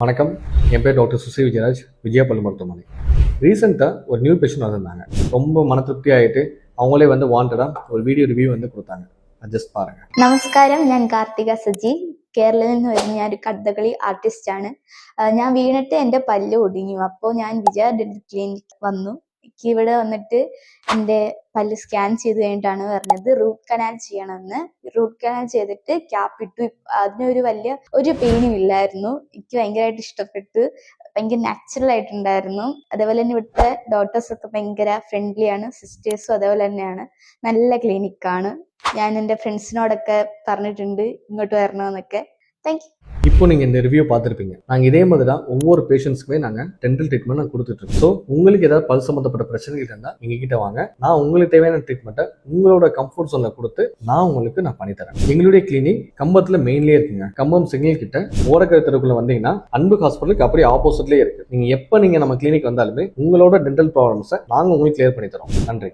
வணக்கம், என் பேர் டாக்டர் சுசி விஜயராஜ், விஜயா பல்லு மருத்துவமனை. ரீசெண்டாக ஒரு நியூ பேஷண்ட் வந்திருந்தாங்க. ரொம்ப மன திருப்தி ஆகிட்டு அவங்களே வாண்டடாக ஒரு வீடியோ ரிவ்யூ கொடுத்தாங்க. ஜஸ்ட் பாருங்க. നമസ്കാരം, ഞാൻ കാർത്തിക സജി. കേരളത്തിൽ നിന്ന് വരുന്ന ഞാൻ ഒരു കഥകളി ആർട്ടിസ്റ്റ് ആണ്. ഞാൻ വീണിട്ട് എൻ്റെ പല്ല് ഒടിഞ്ഞു. അപ്പോൾ ഞാൻ വിജയ ഡെന്റൽ ക്ലിനിക് വന്നു. എനിക്ക് ഇവിടെ വന്നിട്ട് എൻ്റെ പല്ല് സ്കാൻ ചെയ്ത് കഴിഞ്ഞിട്ടാണ് പറഞ്ഞത് റൂട്ട് കനാൽ ചെയ്യണമെന്ന്. റൂട്ട് കനാൽ ചെയ്തിട്ട് ക്യാപ്പ് ഇട്ടു. അതിനൊരു വലിയ ഒരു പെയിനും ഇല്ലായിരുന്നു. എനിക്ക് ഭയങ്കരമായിട്ട് ഇഷ്ടപ്പെട്ടു. ഭയങ്കര നാച്ചുറൽ ആയിട്ടുണ്ടായിരുന്നു. അതേപോലെ തന്നെ ഇവിടുത്തെ ഡോക്ടേഴ്സ് ഒക്കെ ഭയങ്കര ഫ്രണ്ട്ലി ആണ്. സിസ്റ്റേഴ്സും അതേപോലെ തന്നെയാണ്. നല്ല ക്ലിനിക്കാണ്. ഞാൻ എൻ്റെ ഫ്രണ്ട്സിനോടൊക്കെ പറഞ്ഞിട്ടുണ്ട് ഇങ്ങോട്ട് വരണമെന്നൊക്കെ. Thank you. இப்போ நீங்கள் இந்த ரிவ்யூ பார்த்துருப்பீங்க. நாங்கள் இதே மாதிரி தான் ஒவ்வொரு பேஷண்ட்ஸ்க்குமே நாங்கள் டென்டல் ட்ரீட்மெண்ட் நாங்கள் கொடுத்துட்ருக்கோம். ஸோ உங்களுக்கு ஏதாவது பல் சம்மந்தப்பட்ட பிரச்சனைகள் இருந்தால் நீங்கள் கிட்ட வாங்க. நான் உங்களுக்கு தேவையான ட்ரீட்மெண்ட்டை உங்களோட கம்ஃபர்ட் ஜோனில் கொடுத்து நான் பண்ணித்தரேன். எங்களுடைய கிளினிக் கம்பத்தில் மெயின்லேயே இருக்குங்க. கம்பம் சிக்னல் கிட்ட ஓரக்கரை தெருக்குள்ள வந்தீங்கன்னா அன்பு ஹாஸ்பிட்டலுக்கு அப்படியே ஆப்போசிட்லேயே இருக்குது. நீங்கள் எப்போ நீங்கள் நம்ம கிளினிக் வந்தாலுமே உங்களோட டென்டல் ப்ராப்ளம்ஸை நாங்கள் உங்களுக்கு கிளியர் பண்ணி தரோம். நன்றி.